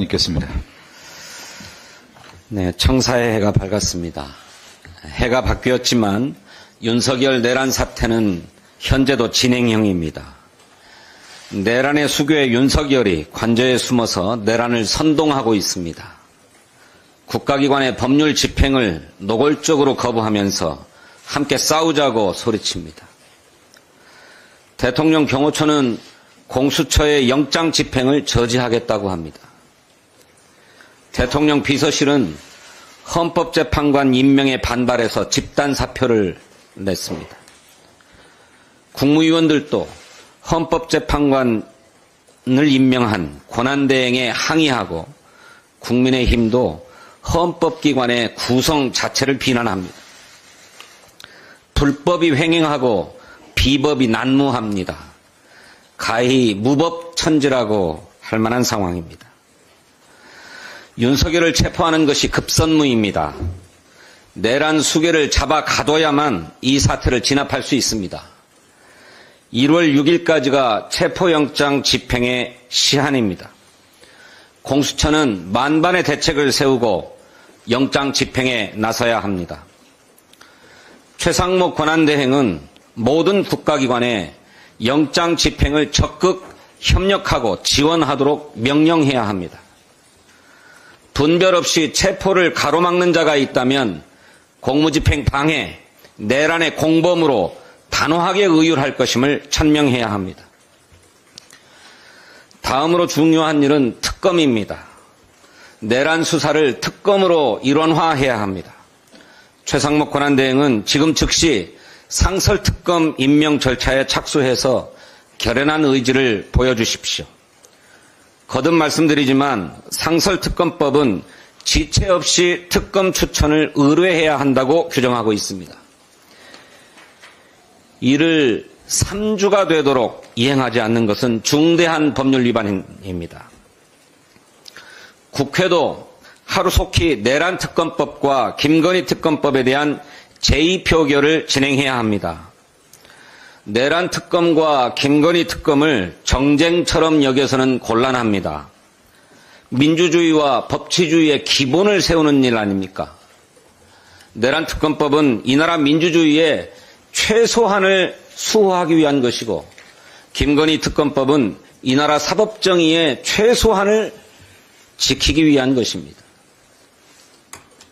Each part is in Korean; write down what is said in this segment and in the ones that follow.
있겠습니다. 네, 청사의 해가 밝았습니다. 해가 바뀌었지만 윤석열 내란 사태는 현재도 진행형입니다. 내란의 수교의 윤석열이 관저에 숨어서 내란을 선동하고 있습니다. 국가기관의 법률 집행을 노골적으로 거부하면서 함께 싸우자고 소리칩니다. 대통령 경호처는 공수처의 영장 집행을 저지하겠다고 합니다. 대통령 비서실은 헌법재판관 임명에 반발해서 집단 사표를 냈습니다. 국무위원들도 헌법재판관을 임명한 권한대행에 항의하고 국민의힘도 헌법기관의 구성 자체를 비난합니다. 불법이 횡행하고 비법이 난무합니다. 가히 무법천지라고 할 만한 상황입니다. 윤석열을 체포하는 것이 급선무입니다. 내란 수괴를 잡아 가둬야만 이 사태를 진압할 수 있습니다. 1월 6일까지가 체포영장 집행의 시한입니다. 공수처는 만반의 대책을 세우고 영장 집행에 나서야 합니다. 최상목 권한대행은 모든 국가기관에 영장 집행을 적극 협력하고 지원하도록 명령해야 합니다. 분별 없이 체포를 가로막는 자가 있다면 공무집행 방해, 내란의 공범으로 단호하게 의율할 것임을 천명해야 합니다. 다음으로 중요한 일은 특검입니다. 내란 수사를 특검으로 일원화해야 합니다. 최상목 권한대행은 지금 즉시 상설특검 임명 절차에 착수해서 결연한 의지를 보여주십시오. 거듭 말씀드리지만 상설특검법은 지체 없이 특검 추천을 의뢰해야 한다고 규정하고 있습니다. 이를 3주가 되도록 이행하지 않는 것은 중대한 법률 위반입니다. 국회도 하루속히 내란특검법과 김건희 특검법에 대한 제2표결을 진행해야 합니다. 내란 특검과 김건희 특검을 정쟁처럼 여겨서는 곤란합니다. 민주주의와 법치주의의 기본을 세우는 일 아닙니까? 내란 특검법은 이 나라 민주주의의 최소한을 수호하기 위한 것이고 김건희 특검법은 이 나라 사법정의의 최소한을 지키기 위한 것입니다.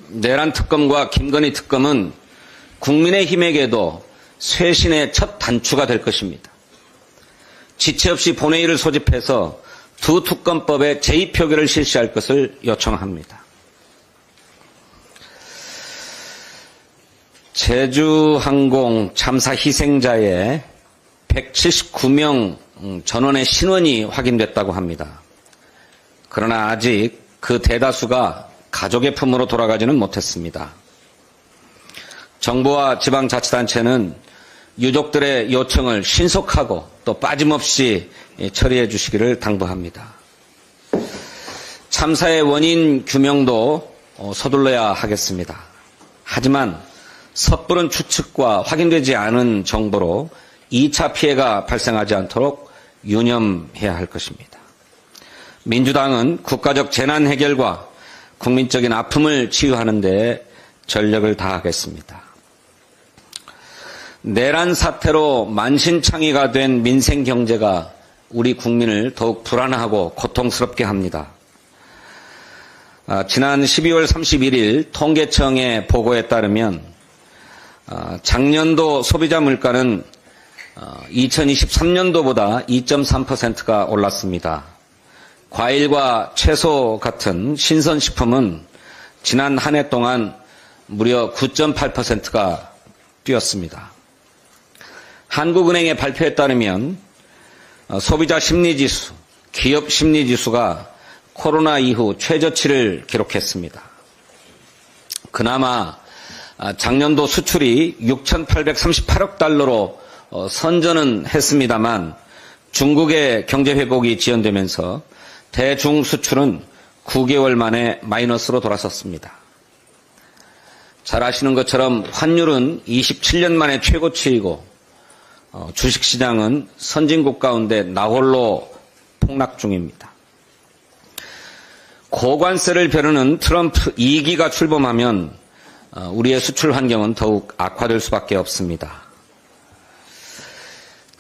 내란 특검과 김건희 특검은 국민의힘에게도 쇄신의 첫 단추가 될 것입니다. 지체 없이 본회의를 소집해서 두 특검법의 제2표결을 실시할 것을 요청합니다. 제주항공 참사 희생자의 179명 전원의 신원이 확인됐다고 합니다. 그러나 아직 그 대다수가 가족의 품으로 돌아가지는 못했습니다. 정부와 지방자치단체는 유족들의 요청을 신속하고 또 빠짐없이 처리해 주시기를 당부합니다. 참사의 원인 규명도 서둘러야 하겠습니다. 하지만 섣부른 추측과 확인되지 않은 정보로 2차 피해가 발생하지 않도록 유념해야 할 것입니다. 민주당은 국가적 재난 해결과 국민적인 아픔을 치유하는 데 전력을 다하겠습니다. 내란 사태로 만신창이가 된 민생 경제가 우리 국민을 더욱 불안하고 고통스럽게 합니다. 지난 12월 31일 통계청의 보고에 따르면 작년도 소비자 물가는 2023년도보다 2.3%가 올랐습니다. 과일과 채소 같은 신선식품은 지난 한 해 동안 무려 9.8%가 뛰었습니다. 한국은행의 발표에 따르면 소비자 심리지수, 기업 심리지수가 코로나 이후 최저치를 기록했습니다. 그나마 작년도 수출이 6,838억 달러로 선전은 했습니다만 중국의 경제 회복이 지연되면서 대중 수출은 9개월 만에 마이너스로 돌아섰습니다. 잘 아시는 것처럼 환율은 27년 만에 최고치이고 주식시장은 선진국 가운데 나홀로 폭락 중입니다. 고관세를 벼르는 트럼프 2기가 출범하면 우리의 수출 환경은 더욱 악화될 수밖에 없습니다.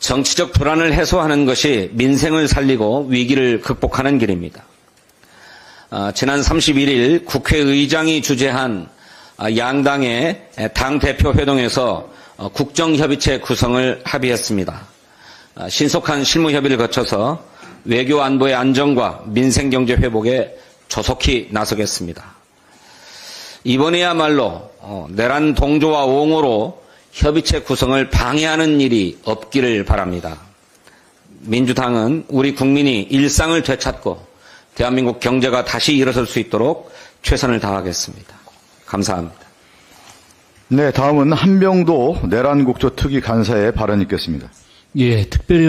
정치적 불안을 해소하는 것이 민생을 살리고 위기를 극복하는 길입니다. 지난 31일 국회의장이 주재한 양당의 당대표 회동에서 국정협의체 구성을 합의했습니다. 신속한 실무협의를 거쳐서 외교 안보의 안정과 민생경제 회복에 조속히 나서겠습니다. 이번에야말로 내란 동조와 옹호로 협의체 구성을 방해하는 일이 없기를 바랍니다. 민주당은 우리 국민이 일상을 되찾고 대한민국 경제가 다시 일어설 수 있도록 최선을 다하겠습니다. 감사합니다. 네, 다음은 한병도 내란국조 특위 간사의 발언이 있겠습니다. 예, 특별히